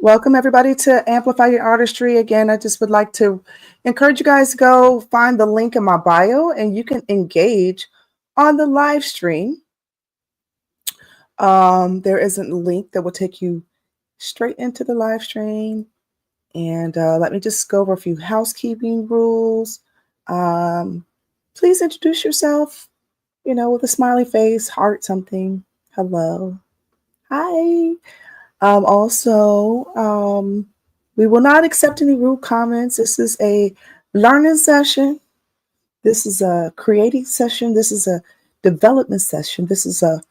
Welcome everybody to Amplify Your Artistry. Again, I just would like to encourage you guys to go find the link in my bio and you can engage on the live stream. There is a link that will take you straight into the live stream. And let me just go over a few housekeeping rules. Please introduce yourself, with a smiley face, heart something. Hello. Hi. We will not accept any rude comments. This is a learning session. This is a creating session. This is a development session. This is a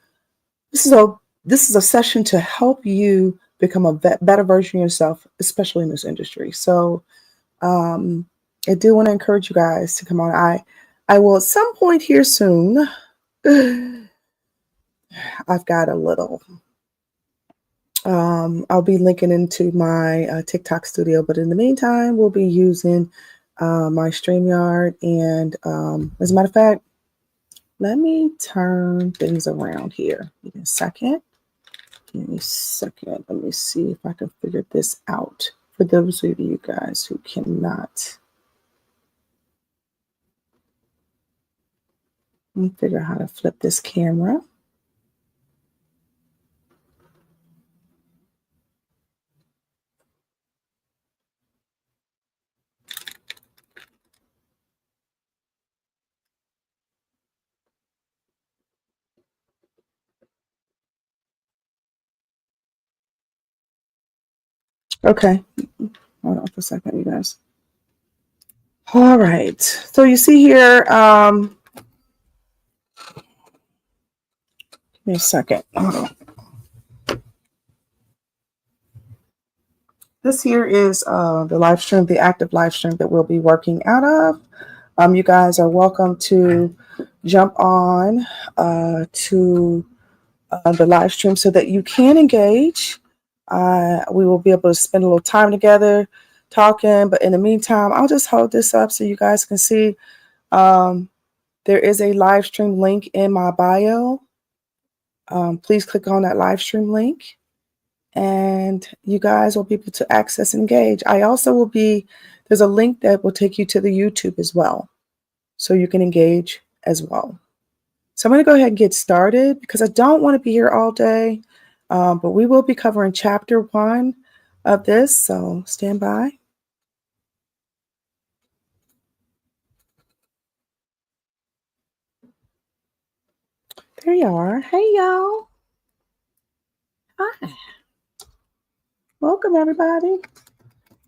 session to help you become a better version of yourself, especially in this industry. So, I do want to encourage you guys to come on. I will at some point here soon. I've got a little. I'll be linking into my TikTok studio, but in the meantime, we'll be using my StreamYard. And as a matter of fact, let me turn things around here. Give me a second. Let me see if I can figure this out for those of you guys who cannot. Let me figure out how to flip this camera. Okay, hold on for a second, you guys. All right, so you see here, give me a second. Hold on. This here is the live stream, the active live stream that we'll be working out of. You guys are welcome to jump on to the live stream so that you can engage. We will be able to spend a little time together talking, but in the meantime, I'll just hold this up so you guys can see. There is a live stream link in my bio. Please click on that live stream link and you guys will be able to access and engage. There's a link that will take you to the YouTube as well, so you can engage as well. So I'm going to go ahead and get started because I don't want to be here all day, but we will be covering chapter 1 of this, so stand by. There you are. Hey, y'all. Hi. Welcome, everybody.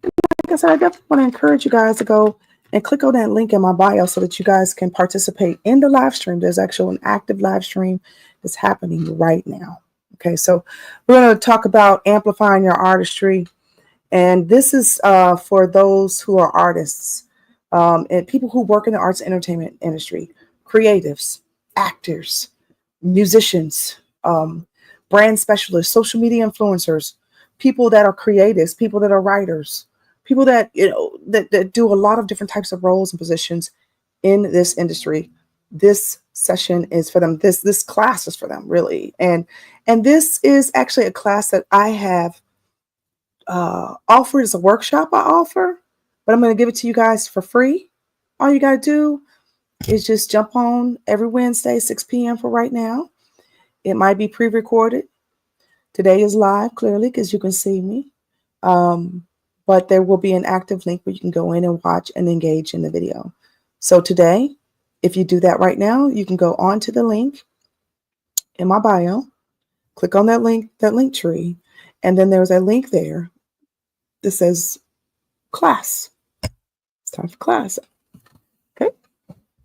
Like I said, I definitely want to encourage you guys to go and click on that link in my bio so that you guys can participate in the live stream. There's actually an active live stream that's happening right now. Okay, so we're going to talk about amplifying your artistry. And this is for those who are artists and people who work in the arts and entertainment industry, creatives, actors, musicians, brand specialists, social media influencers, people that are creatives, people that are writers, people that that do a lot of different types of roles and positions in this industry. This session is for them. This class is for them, really. And this is actually a class that I have offered as a workshop I offer, but I'm going to give it to you guys for free. All you got to do is just jump on every Wednesday, 6 p.m. for right now. It might be pre-recorded. Today is live, clearly, because you can see me. But there will be an active link where you can go in and watch and engage in the video. So today, if you do that right now, you can go on to the link in my bio, click on that link tree, and then there's a link there that says class. It's time for class. Okay.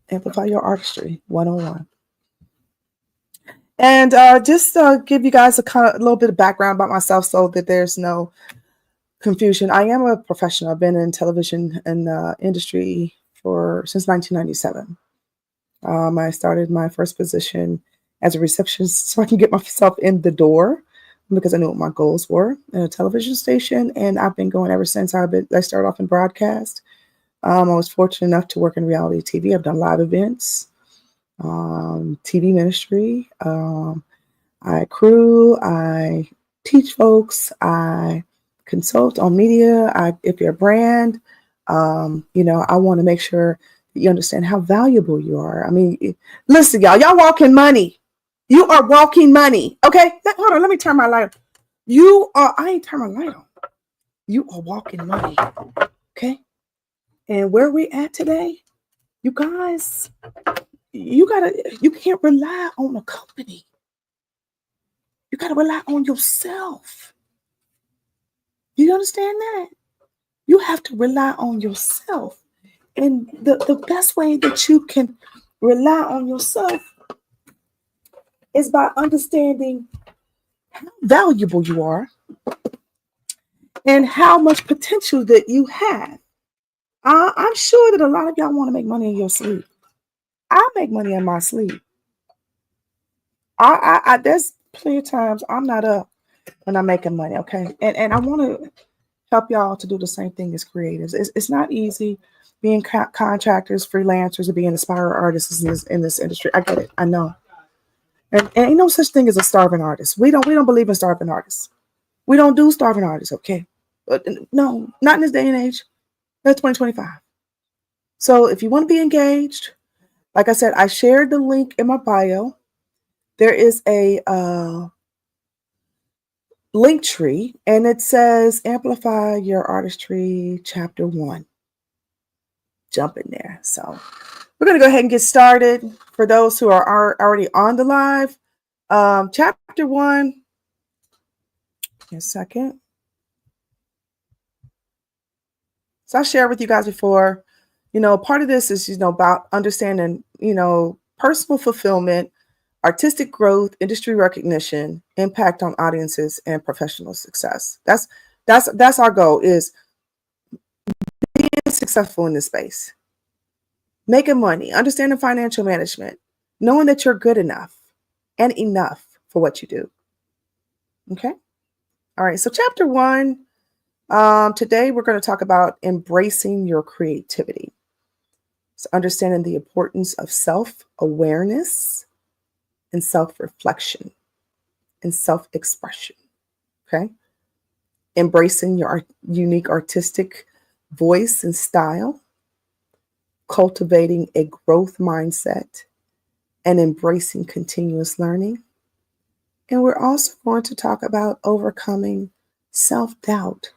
Amplify Your Artistry 101. And just give you guys a little bit of background about myself so that there's no confusion. I am a professional. I've been in television and industry since 1997. I started my first position as a receptionist so I can get myself in the door because I knew what my goals were in a television station, and I've been going ever since. I started off in broadcast. I was fortunate enough to work in reality TV. I've done live events, TV ministry. I crew, I teach folks, I consult on media. If you're a brand, I want to make sure that you understand how valuable you are. I mean, listen, y'all walking money. You are walking money. Okay. Hold on. Let me turn my light on. I ain't turn my light on. You are walking money. Okay. And where we at today, you guys, you can't rely on a company. You got to rely on yourself. You understand that? You have to rely on yourself. And the best way that you can rely on yourself is by understanding how valuable you are and how much potential that you have. I'm sure that a lot of y'all want to make money in your sleep. I make money in my sleep. There's plenty of times I'm not up when I'm making money, okay? And I want to help y'all to do the same thing as creatives. It's not easy being contractors, freelancers, or being aspiring artists in this industry. I get it. I know. And ain't no such thing as a starving artist. We don't believe in starving artists. We don't do starving artists, okay? But no, not in this day and age. That's 2025. So if you want to be engaged, like I said, I shared the link in my bio. There is a link tree, and it says Amplify Your Artistry Chapter 1. Jump in there. So we're going to go ahead and get started. For those who are already on the live, Chapter 1, in a second. So I shared with you guys before, part of this is, about understanding, personal fulfillment, artistic growth, industry recognition, impact on audiences, and professional success. That's our goal, is being successful in this space, making money, understanding financial management, knowing that you're good enough and enough for what you do. Okay. All right. So chapter 1, today we're going to talk about embracing your creativity. So understanding the importance of self-awareness and self-reflection and self-expression. Okay. Embracing your unique artistic voice and style, cultivating a growth mindset, and embracing continuous learning. And we're also going to talk about overcoming self-doubt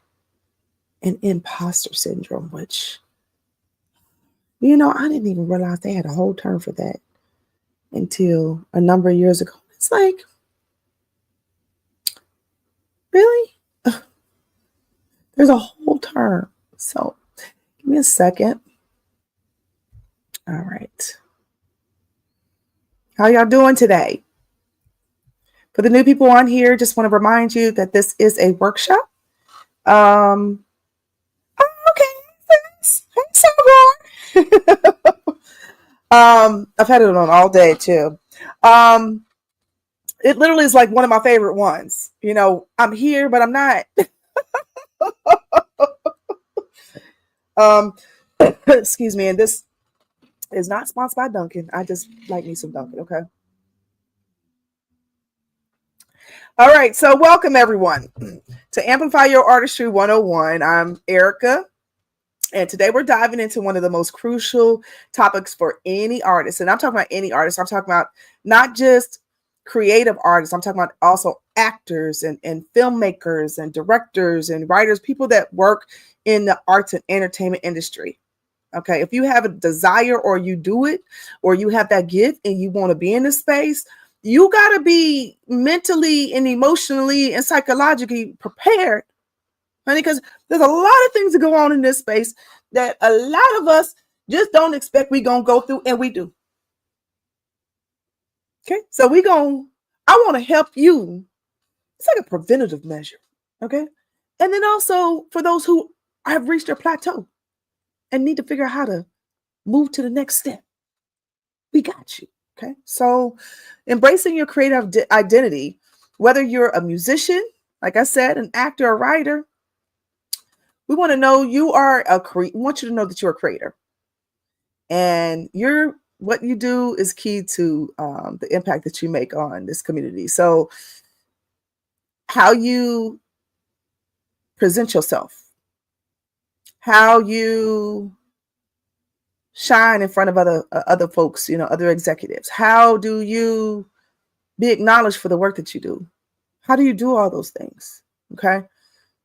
and imposter syndrome, which, I didn't even realize they had a whole term for that until a number of years ago. It's like, really? There's a whole term. So give me a second. All right. How y'all doing today? For the new people on here, just want to remind you that this is a workshop. Okay. Thanks. So I've had it on all day too. It literally is like one of my favorite ones. I'm here, but I'm not. Excuse me. And this is not sponsored by Dunkin'. I just like me some Dunkin'. Okay. All right. So welcome everyone to Amplify Your Artistry 101. I'm Erica. And today we're diving into one of the most crucial topics for any artist. And I'm talking about any artist. I'm talking about not just creative artists. I'm talking about also actors and filmmakers and directors and writers, people that work in the arts and entertainment industry. Okay. If you have a desire or you do it, or you have that gift and you want to be in this space, you got to be mentally and emotionally and psychologically prepared, honey, because there's a lot of things that go on in this space that a lot of us just don't expect we're going to go through, and we do. Okay. So I want to help you. It's like a preventative measure. Okay. And then also for those who have reached their plateau and need to figure out how to move to the next step, we got you. Okay. So embracing your creative identity, whether you're a musician, like I said, an actor, a writer, we want to know you are we want you to know that you're a creator, and what you do is key to the impact that you make on this community. So how you present yourself, how you shine in front of other folks, other executives. How do you be acknowledged for the work that you do? How do you do all those things? Okay.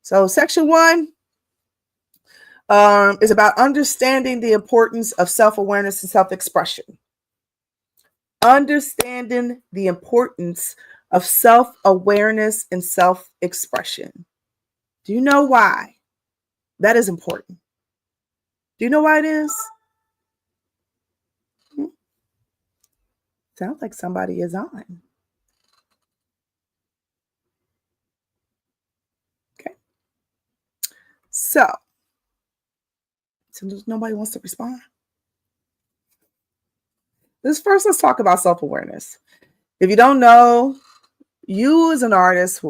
So section 1 is about understanding the importance of self-awareness and self-expression. Understanding the importance of self-awareness and self-expression. Do you know why that is important? Do you know why it is? Sounds like somebody is on. Okay. So nobody wants to respond. First, let's talk about self-awareness. If you don't know, you as an artist,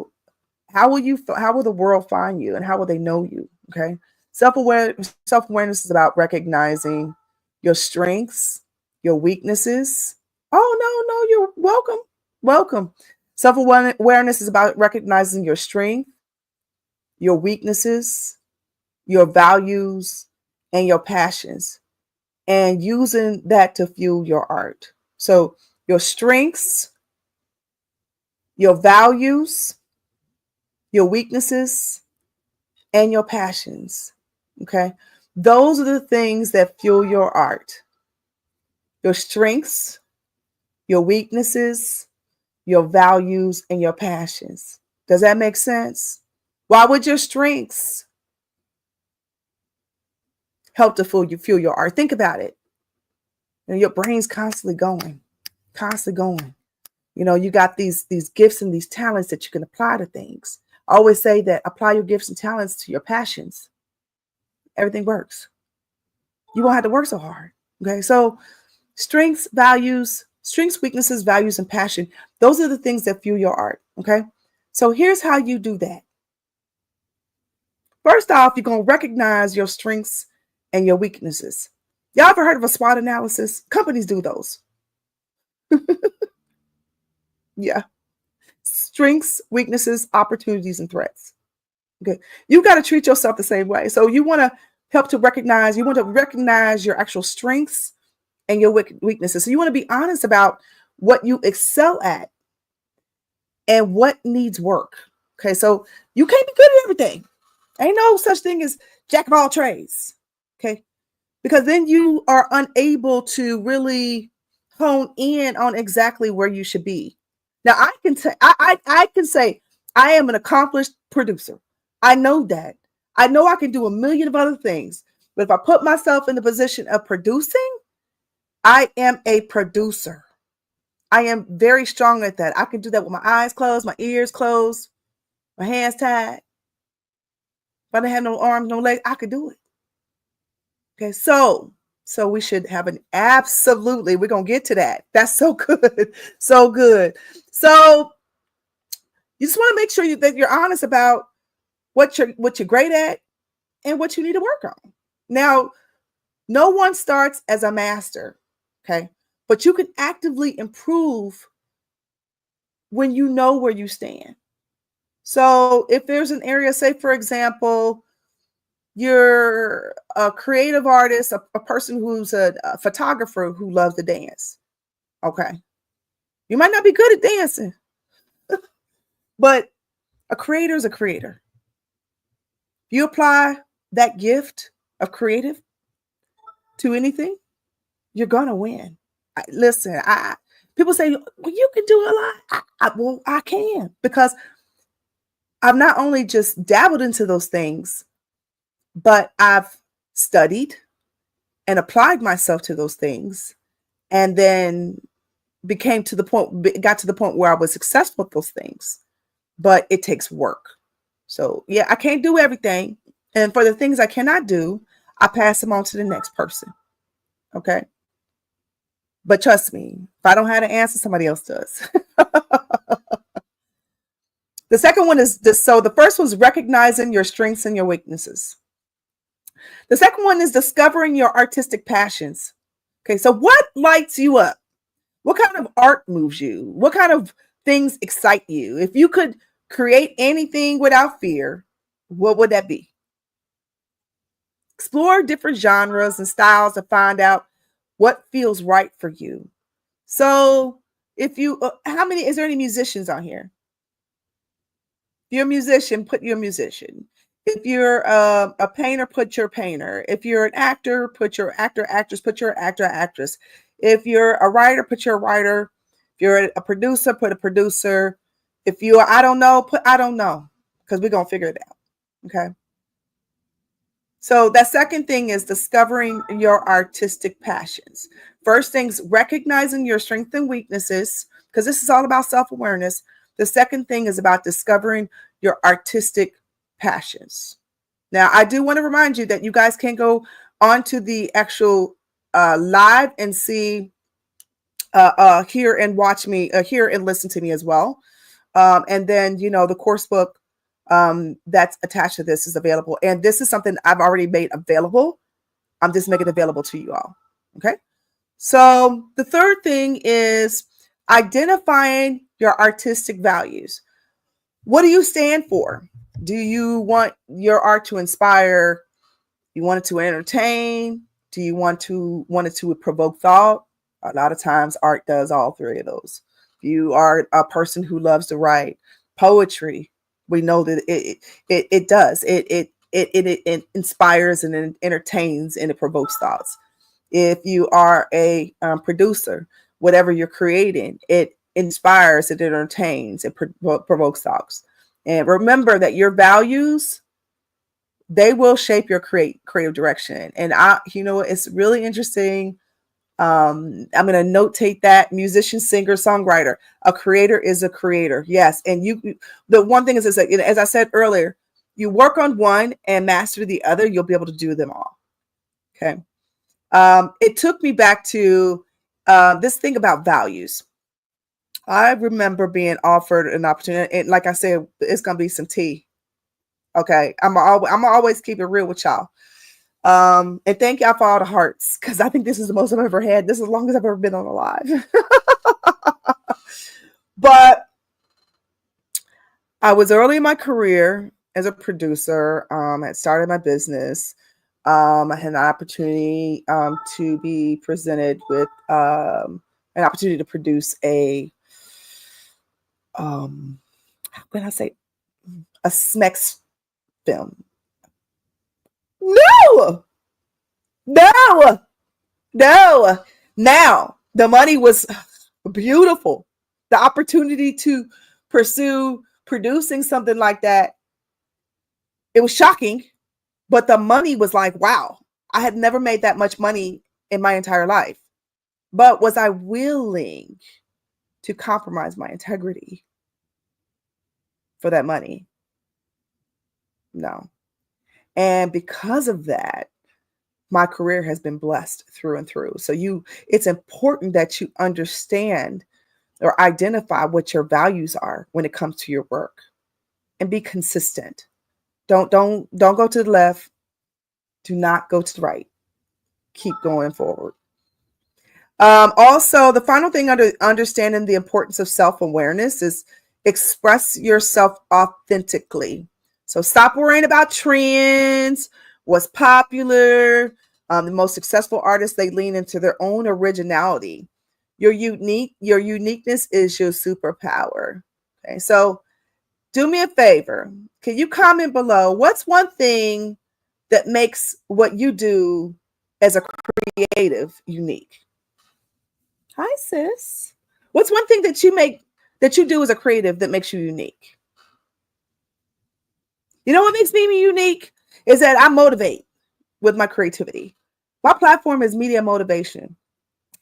how will the world find you and how will they know you? Okay. Self-awareness is about recognizing your strengths, your weaknesses. Oh, no, you're welcome. Welcome. Self-awareness is about recognizing your strength, your weaknesses, your values, and your passions, and using that to fuel your art. So your strengths, your values, your weaknesses, and your passions. Okay. Those are the things that fuel your art. Your strengths, your weaknesses, your values, and your passions. Does that make sense? Why would your strengths help to fuel your art? Think about it. Your brain's constantly going. You got these gifts and these talents that you can apply to things. I always say that apply your gifts and talents to your passions. Everything works. You won't have to work so hard. Okay. So strengths, weaknesses, values, and passion. Those are the things that fuel your art. Okay. So here's how you do that. First off, you're going to recognize your strengths and your weaknesses. Y'all ever heard of a SWOT analysis? Companies do those. Yeah. Strengths, weaknesses, opportunities, and threats. Okay. You got to treat yourself the same way. So you want to recognize your actual strengths and your weaknesses. So you want to be honest about what you excel at and what needs work. Okay. So you can't be good at everything. Ain't no such thing as jack of all trades. Okay. Because then you are unable to really hone in on exactly where you should be. Now I can say I am an accomplished producer. I know that. I know I can do a million of other things, but if I put myself in the position of producing, I am a producer. I am very strong at that. I can do that with my eyes closed, my ears closed, my hands tied. If I didn't have no arms, no legs, I could do it. Okay, so we should have absolutely, we're going to get to that. That's so good. So good. So you just want to make sure that you're honest about what you're great at and what you need to work on. Now, no one starts as a master, okay? But you can actively improve when you know where you stand. So if there's an area, say, for example, you're a creative artist, a person who's a photographer who loves to dance, okay? You might not be good at dancing, but a creator is a creator. You apply that gift of creative to anything, you're going to win. Listen, people say, well, you can do a lot. Well, I can, because I've not only just dabbled into those things, but I've studied and applied myself to those things, and then got to the point where I was successful with those things. But it takes work. So yeah, I can't do everything. And for the things I cannot do, I pass them on to the next person. Okay. But trust me, if I don't have the answer, somebody else does. The second one is this. So the first was recognizing your strengths and your weaknesses. The second one is discovering your artistic passions. Okay. So what lights you up? What kind of art moves you? What kind of things excite you? If you could create anything without fear, what would that be? Explore different genres and styles to find out what feels right for you. So, if you, is there any musicians on here? If you're a musician, put your musician. If you're a painter, put your painter. If you're an actor, put your actor, actress, put your actor, actress. If you're a writer, put your writer. If you're a producer, put a producer. If you are, I don't know, put I don't know, because we're going to figure it out. Okay. So that second thing is discovering your artistic passions. First things, recognizing your strengths and weaknesses, because this is all about self-awareness. The second thing is about discovering your artistic passions. Now, I do want to remind you that you guys can go onto the actual live and see, hear and watch me, hear and listen to me as well. And then, the course book that's attached to this is available. And this is something I've already made available. I'm just making it available to you all. Okay. So the third thing is identifying your artistic values. What do you stand for? Do you want your art to inspire? You want it to entertain? Do you want it to provoke thought? A lot of times art does all three of those. If you are a person who loves to write poetry, we know that it does. It inspires and it entertains and it provokes thoughts. If you are a producer, whatever you're creating, it inspires, it entertains, it provokes thoughts. And remember that your values, they will shape your creative direction. And it's really interesting. I'm going to notate that musician, singer, songwriter, a creator is a creator. Yes. And the one thing is that, as I said earlier, you work on one and master the other, you'll be able to do them all. Okay. It took me back to this thing about values. I remember being offered an opportunity, and like I said, it's going to be some tea. Okay. I'm always keep it real with y'all. And thank y'all for all the hearts, because I think this is the most I've ever had. This is as long as I've ever been on a live. But I was early in my career as a producer. I had started my business. I had an opportunity to be presented with an opportunity to produce a when I say a SMEX film. No. Now, the money was beautiful. The opportunity to pursue producing something like that, it was shocking, but the money was like, wow, I had never made that much money in my entire life. But was I willing to compromise my integrity for that money? No. And because of that, my career has been blessed through and through. So it's important that you understand or identify what your values are when it comes to your work, and be consistent. Don't go to the left. Do not go to the right. Keep going forward. Also, the final thing under understanding the importance of self-awareness is express yourself authentically. So stop worrying about trends, what's popular. The most successful artists, they lean into their own originality. Your uniqueness is your superpower. Okay, so do me a favor. Can you comment below? What's one thing that makes what you do as a creative unique? Hi, sis. What's one thing that you do as a creative that makes you unique? You know what makes me unique is that I motivate with my creativity. My platform is media motivation.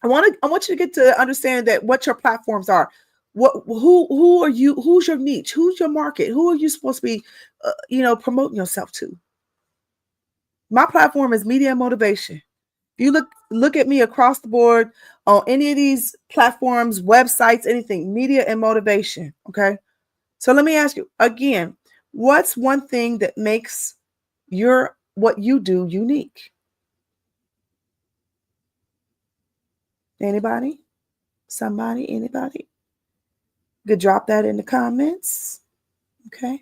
I want you to get to understand that what your platforms are. Who are you? Who's your niche? Who's your market? Who are you supposed to be, promoting yourself to? My platform is media motivation. If you look at me across the board on any of these platforms, websites, anything, media and motivation. Okay. So let me ask you again, what's one thing that makes what you do unique? Anybody? Somebody? Anybody? You could drop that in the comments. Okay.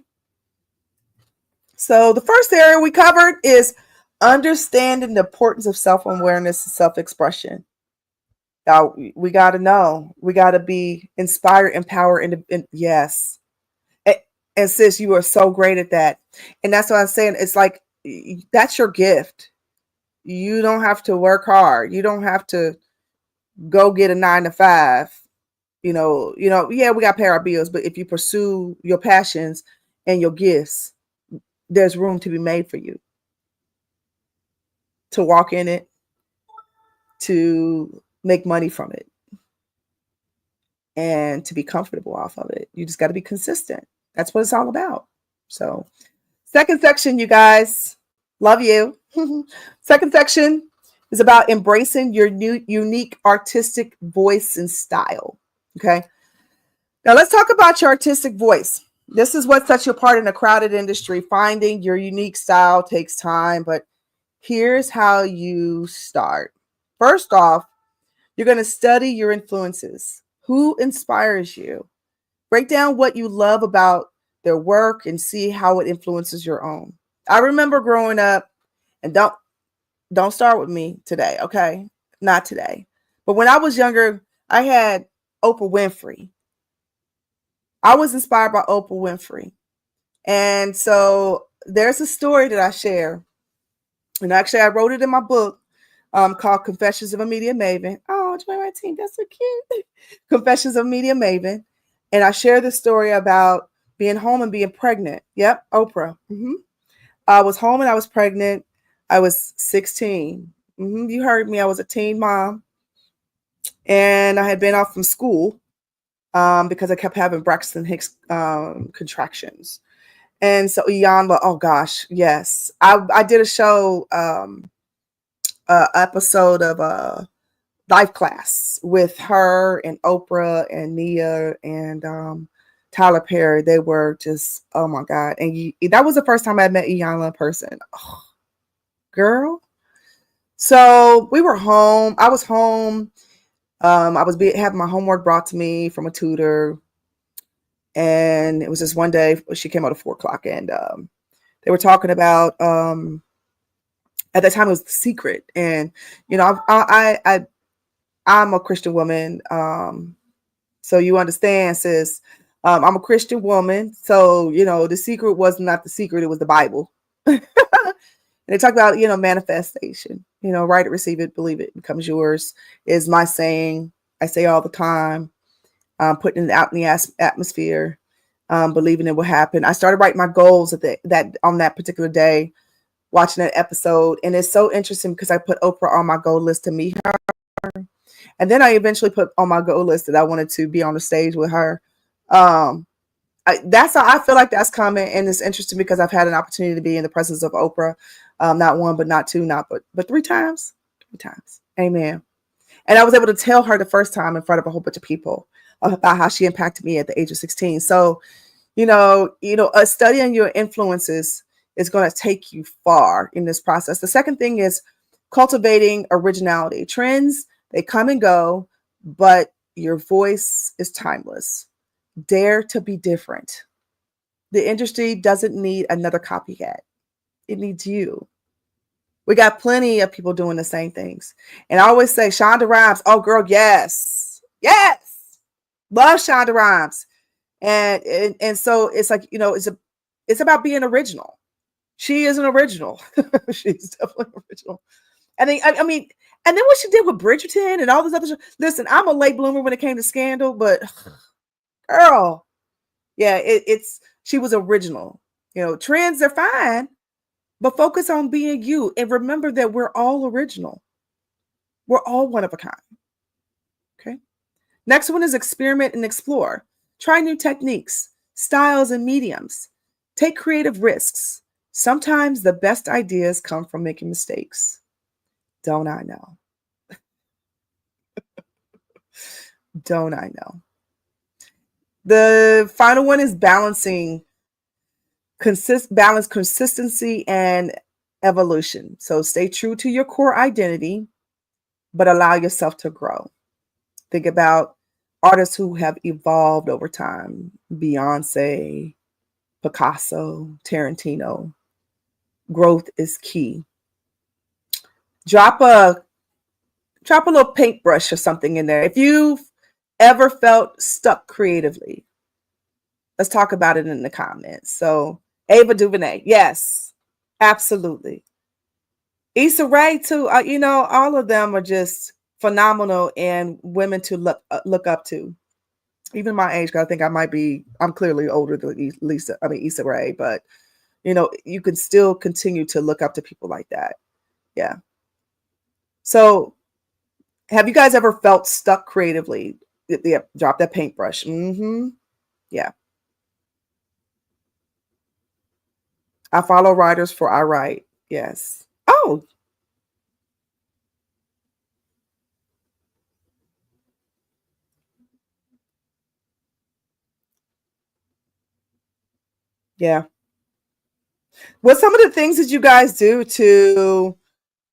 So the first area we covered is understanding the importance of self-awareness and self-expression. Now we got to know, we got to be inspired, empowered, and yes. And, and sis, you are so great at that. And that's what I'm saying. It's like, that's your gift. You don't have to work hard. You don't have to go get a 9 to 5. Yeah, we got to pay our bills, but if you pursue your passions and your gifts, there's room to be made for you to walk in it, to make money from it, and to be comfortable off of it. You just got to be consistent. That's what it's all about. So, second section, you guys, love you. Second section is about embracing your new unique artistic voice and style. Okay. Now let's talk about your artistic voice. This is what sets you apart in a crowded industry. Finding your unique style takes time, but here's how you start. First off, you're going to study your influences. Who inspires you? Break down what you love about their work and see how it influences your own. I remember growing up, and don't start with me today, okay? Not today. But when I was younger, I had Oprah Winfrey. I was inspired by Oprah Winfrey. And so there's a story that I share. And actually, I wrote it in my book called Confessions of a Media Maven. Oh, 2019, that's so cute. Confessions of a Media Maven. And I share this story about being home and being pregnant. Yep, Oprah. I was home and I was pregnant. I was 16. You heard me. I was a teen mom. And I had been off from school because I kept having Braxton Hicks contractions. And so Iyanla, oh gosh, yes. I did a show, episode of Life Class with her and Oprah and Nia and Tyler Perry. They were just, oh my God. And that was the first time I met Iyanla in person. Oh, girl. So we were home. I was home. I was having my homework brought to me from a tutor. And it was just one day she came out at 4:00 and they were talking about, at that time it was The Secret. And, I'm a Christian woman. So you understand, sis, I'm a Christian woman. So, The Secret was not The Secret. It was the Bible. And they talk about, manifestation, write it, receive it, believe it becomes yours is my saying. I say all the time, putting it out in the atmosphere, believing it will happen. I started writing my goals that on that particular day, watching that episode. And it's so interesting because I put Oprah on my goal list to meet her. And then I eventually put on my goal list that I wanted to be on the stage with her. That's how I feel like that's coming. And it's interesting because I've had an opportunity to be in the presence of Oprah. Not one, but not two, but 3 times. 3 times. Amen. And I was able to tell her the first time in front of a whole bunch of people about how she impacted me at the age of 16. So, studying your influences is going to take you far in this process. The second thing is cultivating originality. Trends, they come and go, but your voice is timeless. Dare to be different. The industry doesn't need another copycat. It needs you. We got plenty of people doing the same things. And I always say, Shonda Rhimes, oh girl, yes. Yes. Love Shonda Rhimes. And so it's like, it's about being original. She is an original. She's definitely original. And then, I mean, and then what she did with Bridgerton and all this other stuff. Listen, I'm a late bloomer when it came to Scandal, but girl, yeah, she was original. Trends are fine, but focus on being you. And remember that we're all original. We're all one of a kind. Okay. Next one is experiment and explore. Try new techniques, styles, and mediums. Take creative risks. Sometimes the best ideas come from making mistakes. Don't I know? Don't I know? The final one is balancing consistency and evolution. So stay true to your core identity, but allow yourself to grow. Think about artists who have evolved over time. Beyonce, Picasso, Tarantino. growth is key. Drop a little paintbrush or something in there. If you've ever felt stuck creatively, let's talk about it in the comments. So Ava DuVernay, yes, absolutely. Issa Rae too. All of them are just phenomenal and women to look up to. Even my age, because I think I'm clearly older than Issa Rae, but you can still continue to look up to people like that. Yeah. So have you guys ever felt stuck creatively? Yeah, drop that paintbrush. Yeah. I follow writers for I write. Yes. Oh, yeah. What some of the things that you guys do to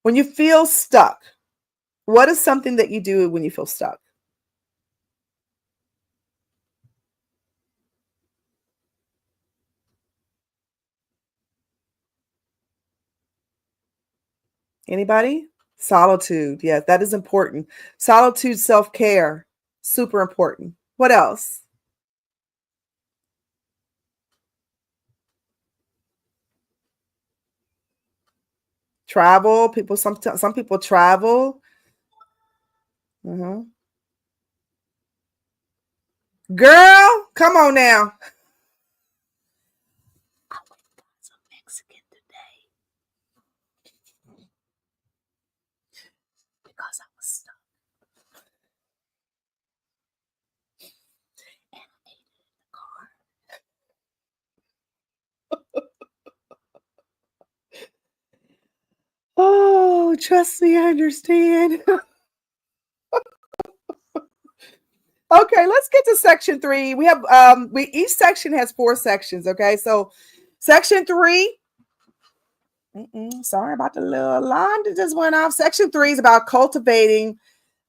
when you feel stuck? What is something that you do when you feel stuck? Anybody? Solitude. Yeah, that is important. Solitude, self-care, super important. What else? Travel. Some people travel. Mhm. Girl, come on now. I went and got some Mexican today because I was stuck and I ate it in the car. Oh, trust me, I understand. Okay, let's get to section 3. We have each section has 4 sections. Okay, so section 3. Sorry about the little alarm that just went off. Section 3 is about cultivating.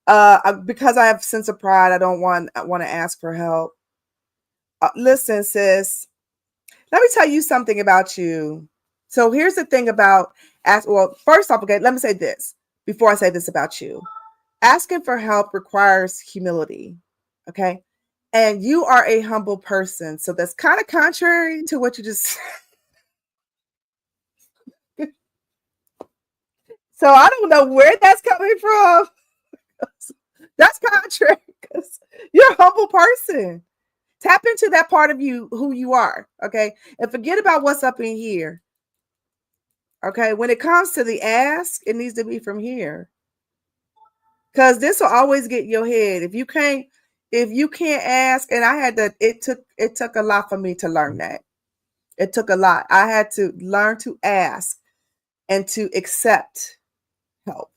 Because I have sense of pride, I want to ask for help. Listen, sis. Let me tell you something about you. So here's the thing about first off, okay, let me say this before I say this about you. Asking for help requires humility. Okay. And you are a humble person. So that's kind of contrary to what you just So I don't know where that's coming from. That's contrary because you're a humble person. Tap into that part of you, who you are. Okay. And forget about what's up in here. Okay. When it comes to the ask, it needs to be from here. Because this will always get in your head. If you can't ask, and it took a lot for me to learn that. It took a lot. I had to learn to ask and to accept help.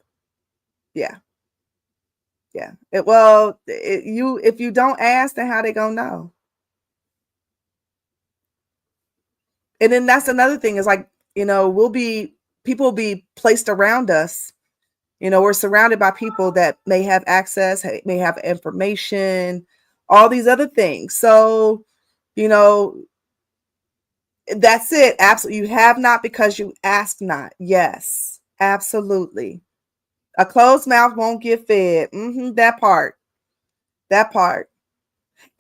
Yeah. Yeah. If you don't ask, then how they gonna know? And then that's another thing is like, people will be placed around us. We're surrounded by people that may have access, may have information, all these other things. So, you know, that's it. Absolutely. You have not because you ask not. Yes, absolutely. A closed mouth won't get fed. That part. That part.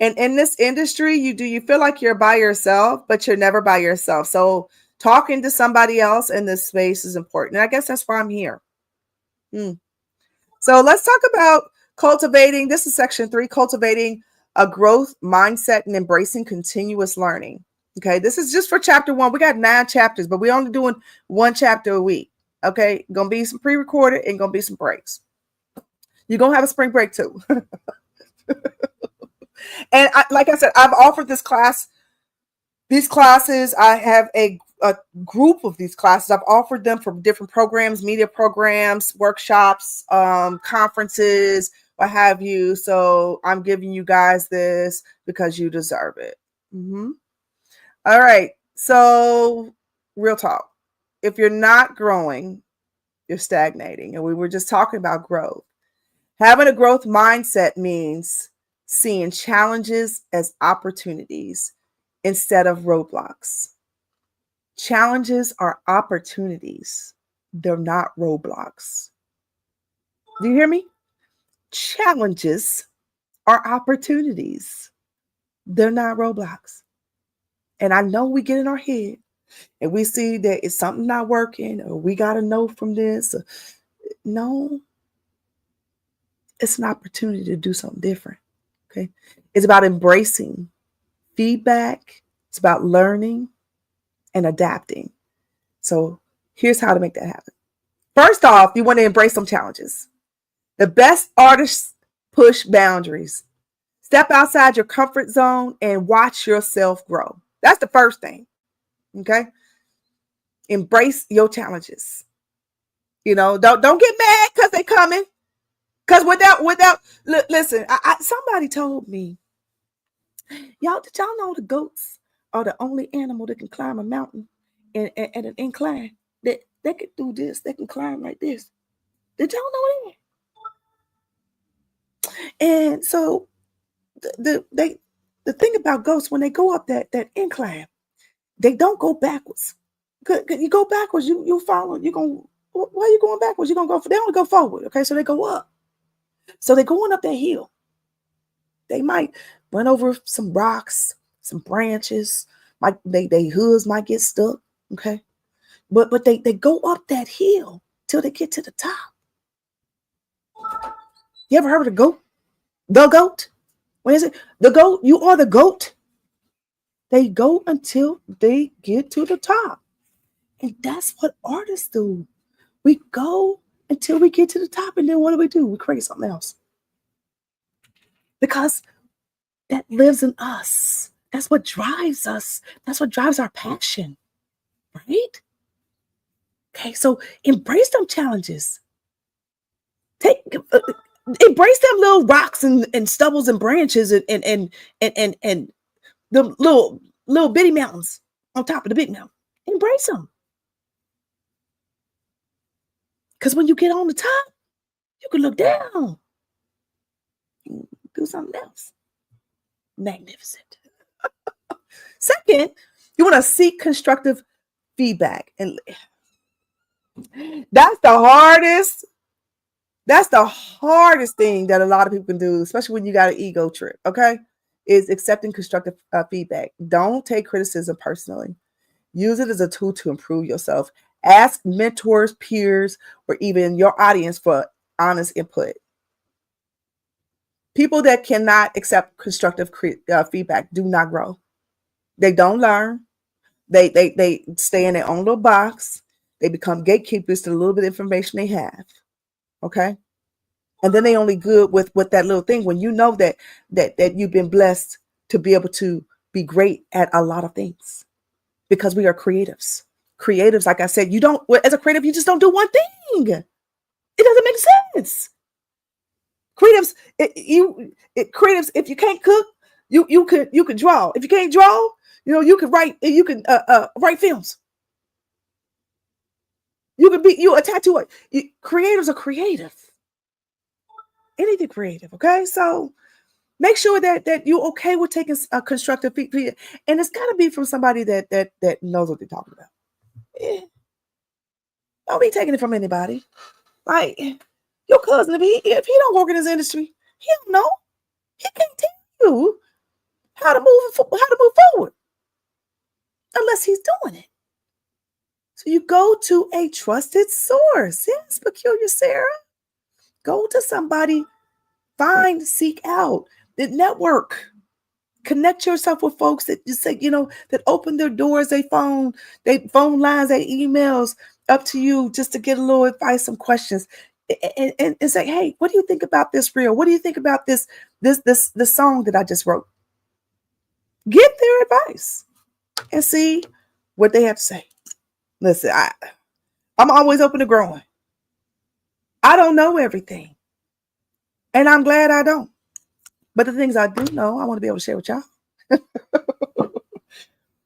And in this industry, you feel like you're by yourself, but you're never by yourself. So talking to somebody else in this space is important. And I guess that's why I'm here. So let's talk about cultivating. This is section 3, cultivating a growth mindset and embracing continuous learning. Okay, this is just for chapter 1. We got 9 chapters, but we're only doing 1 chapter a week. Okay, gonna be some pre-recorded and gonna be some breaks. You're gonna have a spring break too. And like I said, I've offered these classes. I have a group of these classes. I've offered them for different programs, media programs, workshops, conferences, what have you. So I'm giving you guys this because you deserve it. All right. So real talk. If you're not growing, you're stagnating. And we were just talking about growth. Having a growth mindset means seeing challenges as opportunities instead of roadblocks. Challenges are opportunities. They're not roadblocks. Do you hear me? Challenges are opportunities. They're not roadblocks. And I know we get in our head and we see that it's something not working or we got to know from this. No, it's an opportunity to do something different. Okay. It's about embracing feedback. It's about learning and adapting. So here's how to make that happen. First off, you want to embrace some challenges. The best artists push boundaries. Step outside your comfort zone and watch yourself grow. That's the first thing. Okay. Embrace your challenges. Don't get mad because they're coming. Because listen, somebody told me, did y'all know the goats are the only animal that can climb a mountain and an incline? That they can do this, they can climb like this. Did y'all know that? And so the thing about goats, when they go up that incline, they don't go backwards. You go backwards, you follow. Why are you going backwards? You're gonna go. They only go forward. Okay, so they go up. So they're going up that hill. They might run over some rocks, some branches. They hooves might get stuck. Okay, but they go up that hill till they get to the top. You ever heard of the goat? The goat? What is it? The goat? You are the goat. They go until they get to the top. And that's what artists do. We go until we get to the top, and then what do? We create something else. Because that lives in us. That's what drives us. That's what drives our passion, right? Okay, so embrace them challenges. Embrace them little rocks and stubbles and branches and the little bitty mountains on top of the big mountain. Embrace them. Because when you get on the top, you can look down. Do something else. Magnificent. Second, you want to seek constructive feedback. And that's the hardest thing that a lot of people can do, especially when you got an ego trip, okay? Is accepting constructive feedback. Don't take criticism personally. Use it as a tool to improve yourself. Ask mentors, peers, or even your audience for honest input. People that cannot accept constructive feedback do not grow. They don't learn. They stay in their own little box. They become gatekeepers to the little bit of information they have. Okay? And then they only good with that little thing when you know that you've been blessed to be able to be great at a lot of things. Because we are creatives. Creatives, like I said, as a creative, you just don't do one thing. It doesn't make sense. Creatives, creatives, if you can't cook, you could draw. If you can't draw, you can write. You can write films. You can be a tattooer. Creatives are creative. Anything creative, okay? So make sure that you're okay with taking a constructive feedback, and it's got to be from somebody that knows what they're talking about. Don't be taking it from anybody. Like your cousin, if he don't work in this industry, he don't know. He can't tell you how to move forward unless he's doing it. So you go to a trusted source. Yes, Peculiar Sarah. Go to somebody. Seek out the network. Connect yourself with folks that just say, that open their doors, they phone lines, they emails up to you just to get a little advice, some questions, and say, hey, what do you think about this reel? What do you think about this song that I just wrote? Get their advice and see what they have to say. Listen, I'm always open to growing. I don't know everything, and I'm glad I don't. But the things I do know, I want to be able to share with y'all.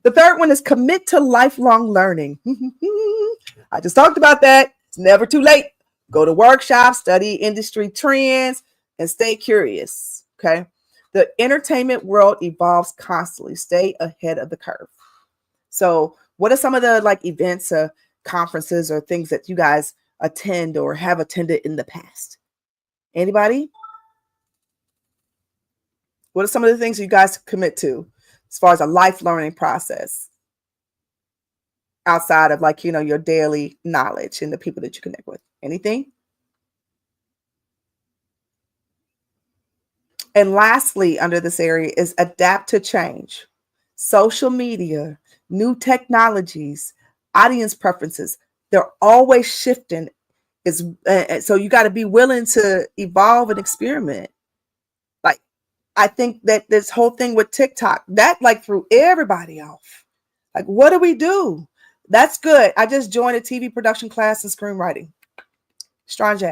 The third one is commit to lifelong learning. I just talked about that. It's never too late. Go to workshops, study industry trends, and stay curious. Okay. The entertainment world evolves constantly. Stay ahead of the curve. So What are some of the like events or conferences or things that you guys attend or have attended in the past? Anybody? What are some of the things you guys commit to as far as a life learning process outside of like, your daily knowledge and the people that you connect with? Anything? And lastly, under this area is adapt to change. Social media, new technologies, audience preferences, they're always shifting. So you got to be willing to evolve and experiment. Like, I think that this whole thing with TikTok, that like threw everybody off. Like, what do we do? That's good. I just joined a TV production class in screenwriting. Strange.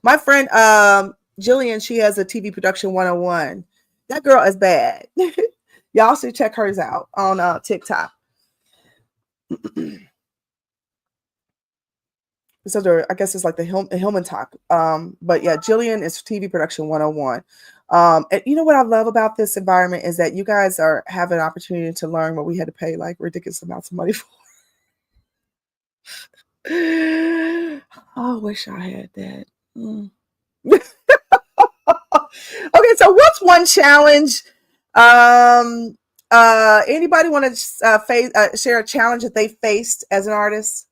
My friend Jillian, she has a TV production 101. That girl is bad. Y'all should check hers out on TikTok. So I guess it's like the Hillman Talk. But yeah, Jillian is TV production 101. And you know what I love about this environment is that you guys have an opportunity to learn what we had to pay like ridiculous amounts of money for. Oh, I wish I had that. Okay, so what's one challenge? Anybody want to share a challenge that they faced as an artist?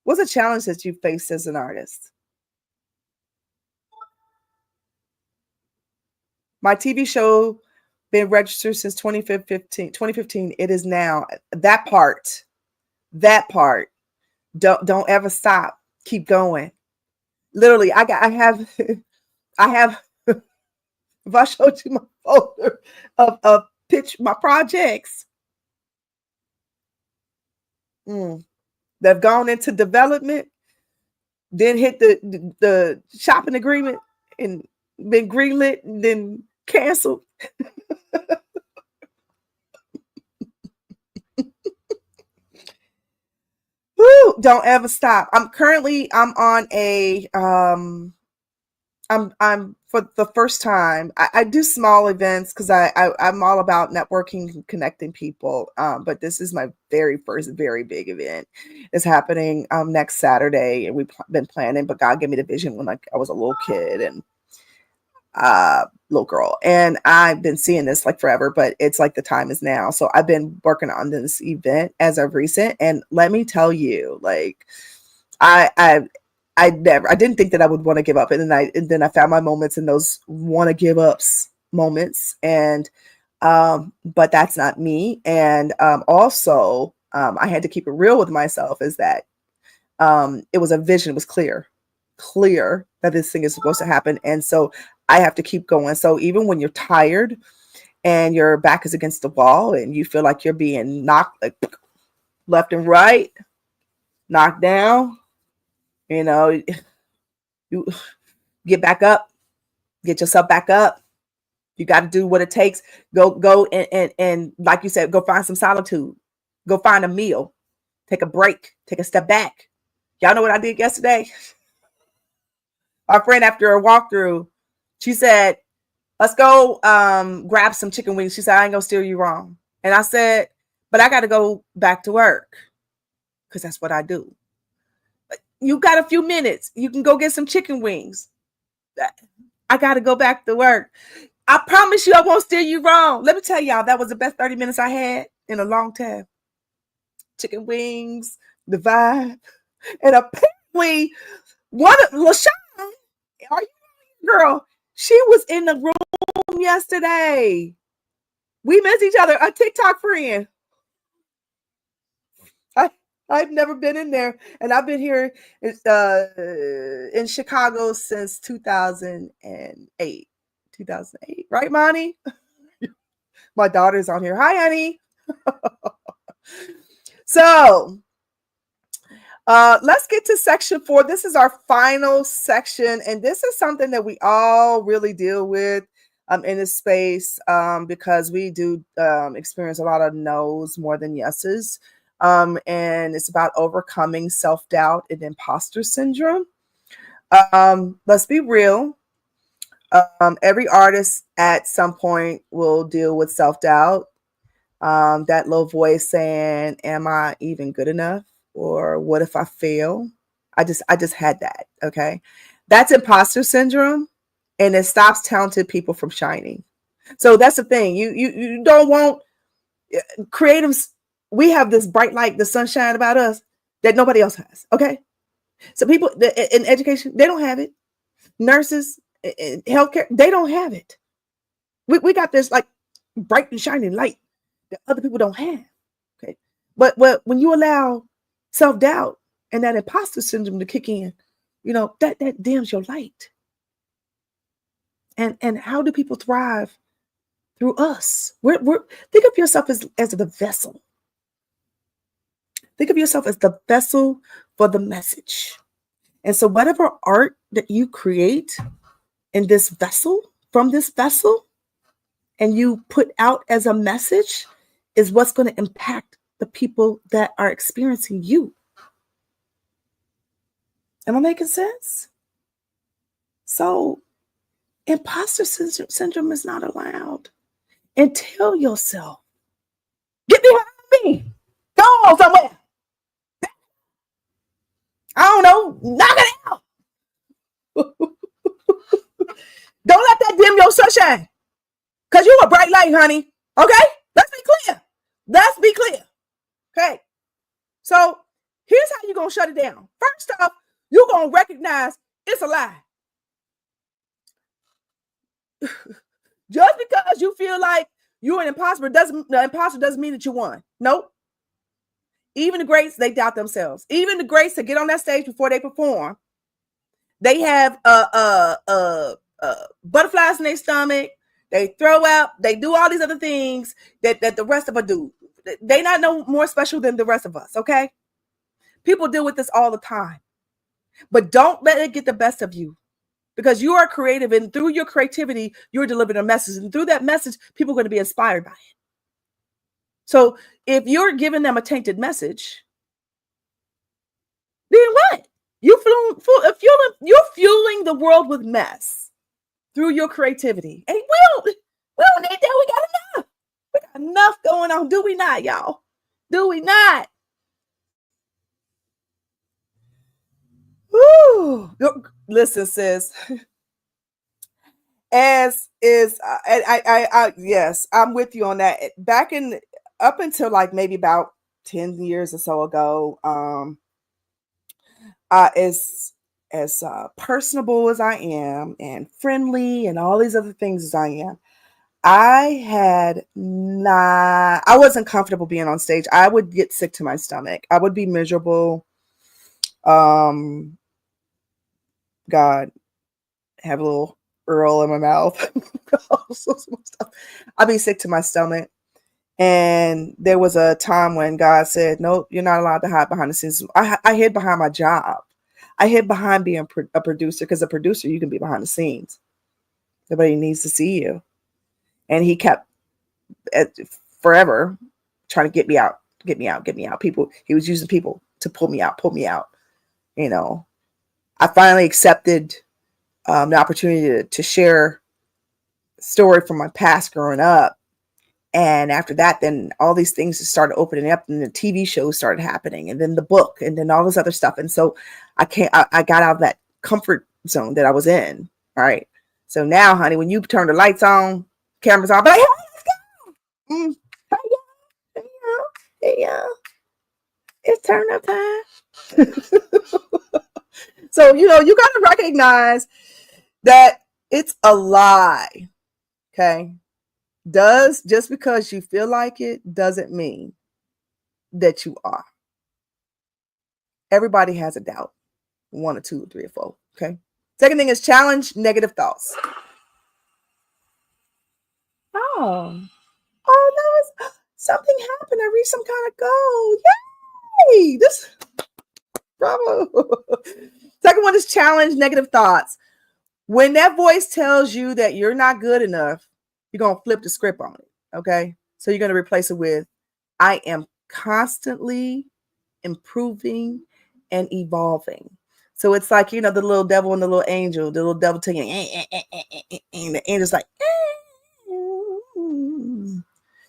What's a challenge that you faced as an artist? My TV show been registered since 2015. It is now that part. Don't ever stop. Keep going. Literally, I have if I showed you my folder of my projects that have gone into development, then hit the shopping agreement and been greenlit and then canceled. Woo, don't ever stop. I'm on a I'm for the first time. I do small events because I'm all about networking and connecting people. But this is my very first very big event. It's happening next Saturday, and we've been planning. But God gave me the vision when I was a little kid and little girl, and I've been seeing this like forever. But it's like the time is now. So I've been working on this event as of recent, and let me tell you, like I didn't think that I would want to give up. And then I found my moments in those want to give ups moments. And, but that's not me. And, also, I had to keep it real with myself is that, it was a vision. It was clear that this thing is supposed to happen. And so I have to keep going. So even when you're tired and your back is against the wall and you feel like you're being knocked like left and right, knocked down, you get back up, get yourself back up. You got to do what it takes. Go and like you said, go find some solitude. Go find a meal. Take a break. Take a step back. Y'all know what I did yesterday? Our friend, after a walkthrough, she said, let's go grab some chicken wings. She said, I ain't gonna steer you wrong. And I said, but I got to go back to work because that's what I do. You got a few minutes. You can go get some chicken wings. I got to go back to work. I promise you I won't steer you wrong. Let me tell y'all, that was the best 30 minutes I had in a long time. Chicken wings, the vibe. And apparently, LaShawn, are you girl? She was in the room yesterday. We miss each other. A TikTok friend. I've never been in there, and I've been here in Chicago since 2008. 2008, right, Monty? My daughter's on here. Hi, honey. So let's get to section 4. This is our final section, and this is something that we all really deal with in this space because we do experience a lot of no's more than yeses. And it's about overcoming self-doubt and imposter syndrome. Let's be real. Every artist at some point will deal with self-doubt. That little voice saying, am I even good enough? Or what if I fail? I just had that. Okay. That's imposter syndrome, and it stops talented people from shining. So that's the thing. You don't want creatives. We have this bright light, the sunshine about us that nobody else has. Okay. So people in education, they don't have it. Nurses, in healthcare, they don't have it. We got this like bright and shining light that other people don't have. Okay. But when you allow self-doubt and that imposter syndrome to kick in, that dims your light. And how do people thrive? Through us. We're think of yourself as the vessel. Think of yourself as the vessel for the message. And so whatever art that you create in this vessel, from this vessel, and you put out as a message is what's going to impact the people that are experiencing you. Am I making sense? So imposter syndrome is not allowed. And tell yourself, get behind me. Go on somewhere. I don't know. Knock it out. Don't let that dim your sunshine. Because you a bright light, honey. Okay? Let's be clear. Let's be clear. Okay? So here's how you're going to shut it down. First off, you're going to recognize it's a lie. Just because you feel like you're an imposter doesn't mean that you won. Nope. Even the greats, they doubt themselves. Even the greats that get on that stage before they perform, they have butterflies in their stomach. They throw up. They do all these other things that the rest of us do. They not no more special than the rest of us. Okay, people deal with this all the time, but don't let it get the best of you, because you are creative, and through your creativity, you're delivering a message, and through that message, people are going to be inspired by it. So if you're giving them a tainted message, then what? You're fueling the world with mess through your creativity. And we don't need that. We got enough. We got enough going on. Do we not, y'all? Do we not? Woo. Listen, sis. As is, yes, I'm with you on that. Up until like maybe about 10 years or so ago, as personable as I am and friendly and all these other things as I am, I wasn't comfortable being on stage. I would get sick to my stomach. I would be miserable. God, have a little Earl in my mouth. I'd be sick to my stomach. And there was a time when God said, nope, you're not allowed to hide behind the scenes. I hid behind my job. I hid behind being a producer, because a producer, you can be behind the scenes. Nobody needs to see you. And he kept forever trying to get me out. People, he was using people to pull me out. I finally accepted the opportunity to share a story from my past growing up. And after that, then all these things just started opening up, and the TV shows started happening, and then the book, and then all this other stuff. And so I got out of that comfort zone that I was in. All right. So now, honey, when you turn the lights on, cameras on, but like, hey, let's go. Hey, y'all. It's turn up time. So, you got to recognize that it's a lie. Okay. Just because you feel like it doesn't mean that you are. Everybody has a doubt. 1 or 2 or 3 or 4. Okay. Second thing is challenge negative thoughts. Oh, no, something happened. I reached some kind of goal. Yay! Bravo. Second one is challenge negative thoughts. When that voice tells you that you're not good enough, you're going to flip the script on it. Okay. So you're going to replace it with, I am constantly improving and evolving. So it's like, the little devil and the little angel, the little devil telling you, and the angel's like,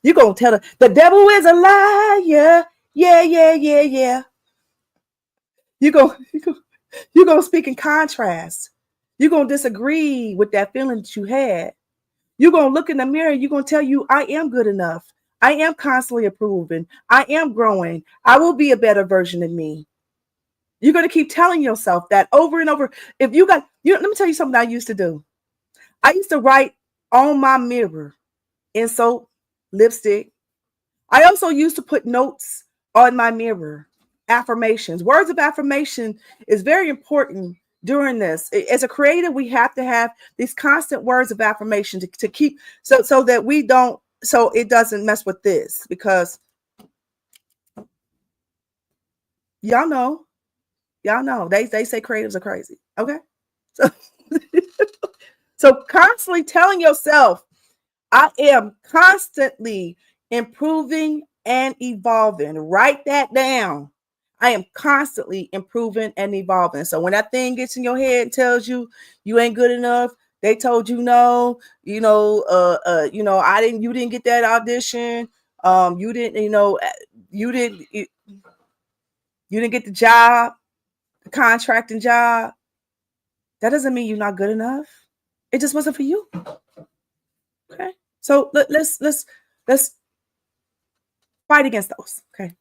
You're going to tell the devil is a liar. Yeah, yeah, yeah, yeah. You're going you're going to speak in contrast. You're going to disagree with that feeling that you had. You're going to look in the mirror. You're going to tell you, I am good enough. I am constantly improving. I am growing. I will be a better version of me. You're going to keep telling yourself that over and over. If you got, let me tell you something I used to do. I used to write on my mirror in soap, lipstick. I also used to put notes on my mirror, affirmations. Words of affirmation is very important during this. As a creator, we have to have these constant words of affirmation to keep so that we don't, so it doesn't mess with this, because y'all know they say creatives are crazy. Okay. So, so constantly telling yourself, I am constantly improving and evolving. Write that down. I am constantly improving and evolving. So when that thing gets in your head and tells you you ain't good enough, they told you no, you didn't get that audition. You didn't, you didn't get the job, the contracting job. That doesn't mean you're not good enough. It just wasn't for you. Okay. So let's fight against those. Okay.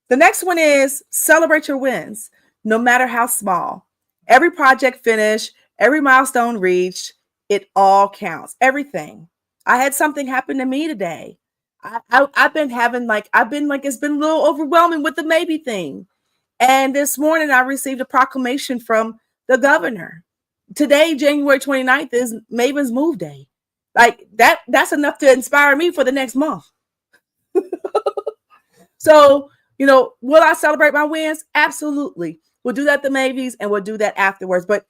The next one is celebrate your wins, no matter how small. Every project finished, every milestone reached, it all counts. Everything. I had something happen to me today. I've been it's been a little overwhelming with the maybe thing. And this morning I received a proclamation from the governor. Today, January 29th, is Maven's Move Day. Like that's enough to inspire me for the next month. So, will I celebrate my wins? Absolutely. We'll do that the Mavies, and we'll do that afterwards. But,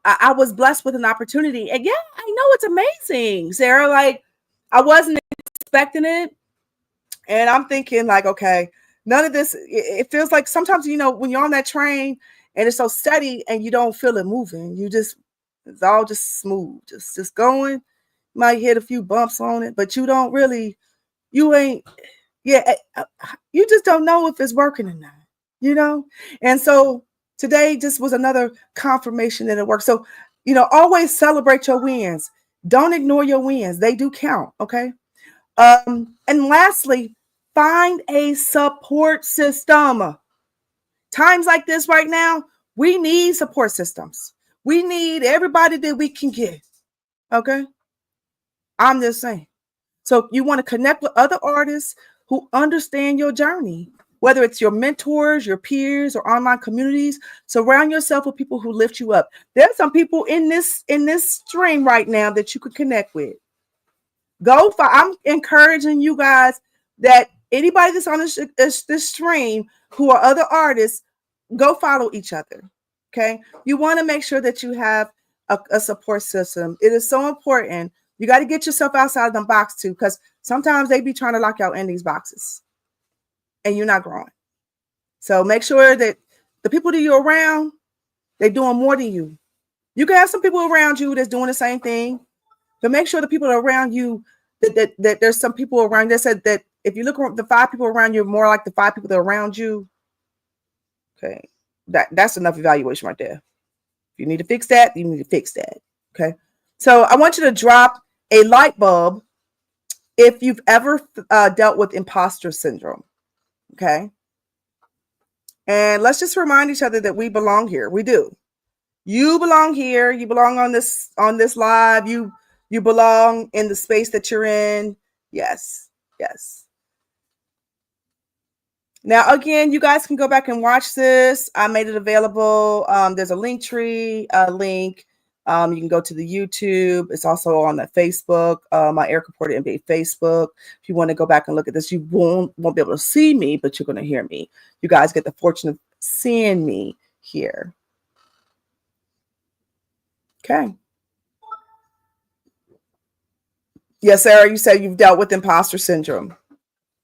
I was blessed with an opportunity. And yeah, I know it's amazing, Sarah. Like, I wasn't expecting it. And I'm thinking, like, okay, none of this, it feels like sometimes, when you're on that train and it's so steady and you don't feel it moving, it's all just smooth, just going. Might hit a few bumps on it, but you don't really, you ain't, yeah, you just don't know if it's working or not, And so today just was another confirmation that it works. So, always celebrate your wins. Don't ignore your wins. They do count. Okay. And lastly, find a support system. Times like this right now, we need support systems. We need everybody that we can get. Okay. I'm just saying. So you want to connect with other artists who understand your journey, whether it's your mentors, your peers, or online communities. Surround yourself with people who lift you up. There's some people in this stream right now that you could connect with. I'm encouraging you guys that anybody that's on this stream who are other artists, go follow each other. Okay. You want to make sure that you have a support system. It is so important. You got to get yourself outside of the box too, because sometimes they be trying to lock you out in these boxes and you're not growing. So make sure that the people that you're around, they're doing more than you. You can have some people around you that's doing the same thing, but make sure the people around you, that there's some people around that said that if you look at the 5 people around you, more like the 5 people that are around you. Okay. That's enough evaluation right there. If you need to fix that, you need to fix that. Okay. So I want you to drop a light bulb if you've ever dealt with imposter syndrome. Okay. And let's just remind each other that we belong here. We do. You belong here. You belong on this live. You belong in the space that you're in. Yes. Yes. Now, again, you guys can go back and watch this. I made it available. There's a Linktree link. You can go to the YouTube. It's also on the Facebook, my Erica Porter MBA Facebook. If you want to go back and look at this, you won't be able to see me, but you're going to hear me. You guys get the fortune of seeing me here. Okay. Yes, Sarah, you said you've dealt with imposter syndrome.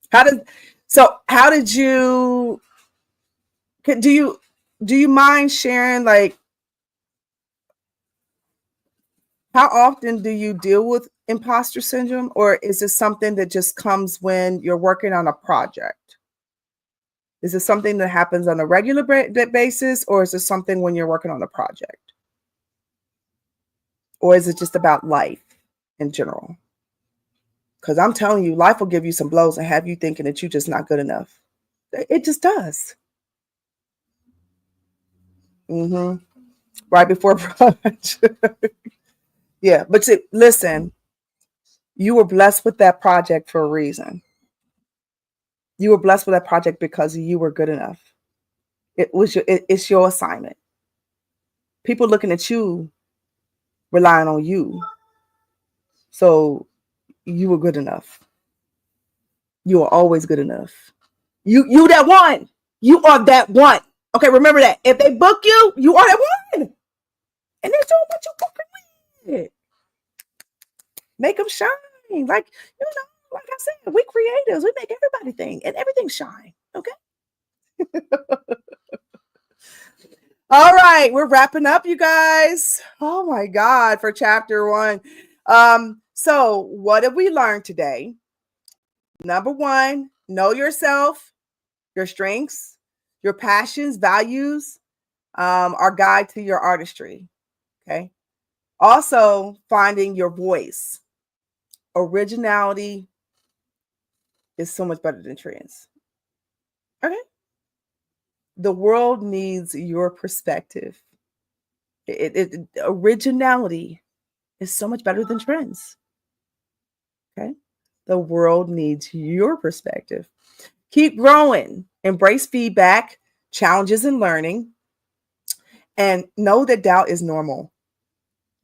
How did you, do you mind sharing, like, How often do you deal with imposter syndrome, or is this something that just comes when you're working on a project? Is it something that happens on a regular basis, or is it something when you're working on a project? Or is it just about life in general? Because I'm telling you, life will give you some blows and have you thinking that you're just not good enough. It just does. Right before brunch. Yeah, but listen, you were blessed with that project for a reason. You were blessed with that project because you were good enough. It's your assignment. People looking at you, relying on you. So you were good enough. You are always good enough. You that one. You are that one. Okay, remember that. If they book you, you are that one. And they're doing what you fucking with. Make them shine. Like, like I said, we creatives. We make everybody think and everything shine. Okay. All right, we're wrapping up, you guys. Oh my God, for chapter 1. So what have we learned today? Number 1, know yourself, your strengths, your passions, values, are guide to your artistry. Okay. Also, finding your voice. Originality is so much better than trends. Okay. The world needs your perspective. Originality is so much better than trends. Okay. The world needs your perspective. Keep growing. Embrace feedback, challenges, and learning. And know that doubt is normal.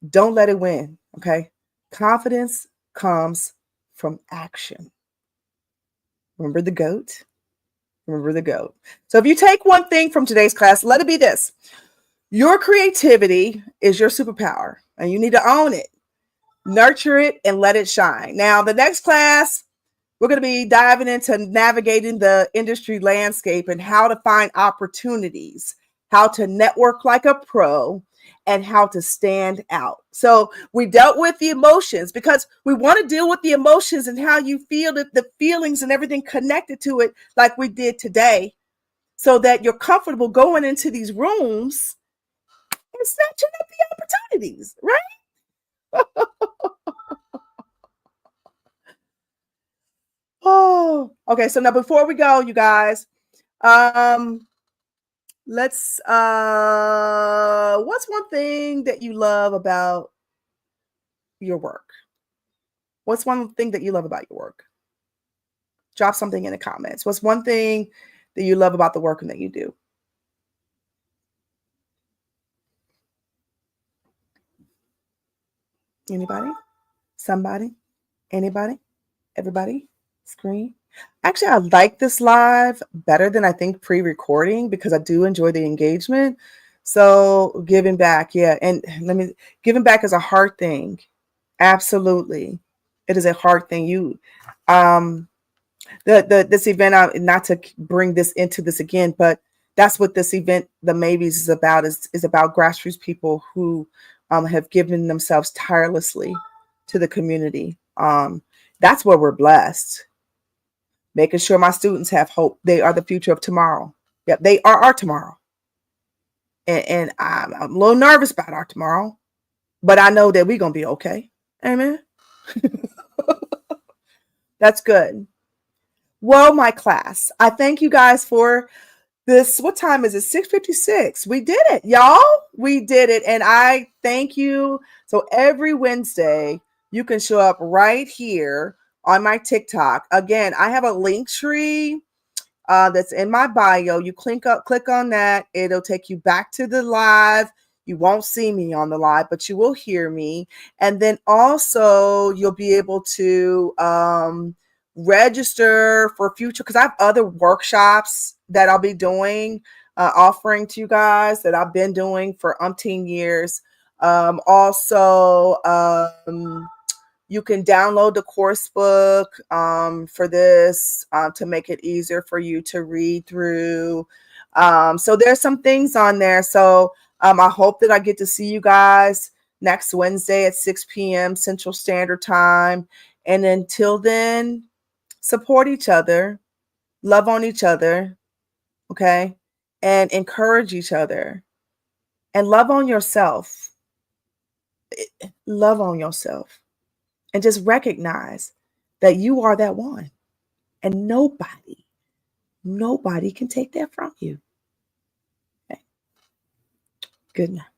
Don't let it win. Okay. Confidence comes from action. Remember the GOAT? Remember the GOAT. So if you take one thing from today's class, let it be this. Your creativity is your superpower, and you need to own it, nurture it, and let it shine. Now, the next class, we're going to be diving into navigating the industry landscape and how to find opportunities, how to network like a pro, and how to stand out. So we dealt with the emotions because we want to deal with the emotions and how you feel, the feelings and everything connected to it, like we did today, so that you're comfortable going into these rooms and snatching up the opportunities, right? Oh, okay. So now before we go, you guys, let's what's one thing that you love about your work? What's one thing that you love about your work? Drop something in the comments. What's one thing that you love about the work that you do? Anybody? Somebody? Anybody? Everybody? Screen? Actually, I like this live better than I think pre-recording because I do enjoy the engagement. So giving back, yeah. And giving back is a hard thing. Absolutely. It is a hard thing. This event, not to bring this into this again, but that's what this event, the Maybes, is about, is about grassroots people who have given themselves tirelessly to the community. That's where we're blessed. Making sure my students have hope. They are the future of tomorrow. Yep, they are our tomorrow. And I'm a little nervous about our tomorrow, but I know that we're going to be okay. Amen. That's good. Well, my class, I thank you guys for this. What time is it? 6:56. We did it, y'all. We did it. And I thank you. So every Wednesday, you can show up right here on my TikTok. Again, I have a link tree that's in my bio. You click on that. It'll take you back to the live. You won't see me on the live, but you will hear me. And then also you'll be able to register for future, because I have other workshops that I'll be doing, offering to you guys, that I've been doing for umpteen years. Also, you can download the course book for this to make it easier for you to read through. So there's some things on there. So I hope that I get to see you guys next Wednesday at 6 p.m. Central Standard Time. And until then, support each other, love on each other, okay? And encourage each other and love on yourself. Love on yourself and just recognize that you are that one and nobody can take that from you. Okay. Good night.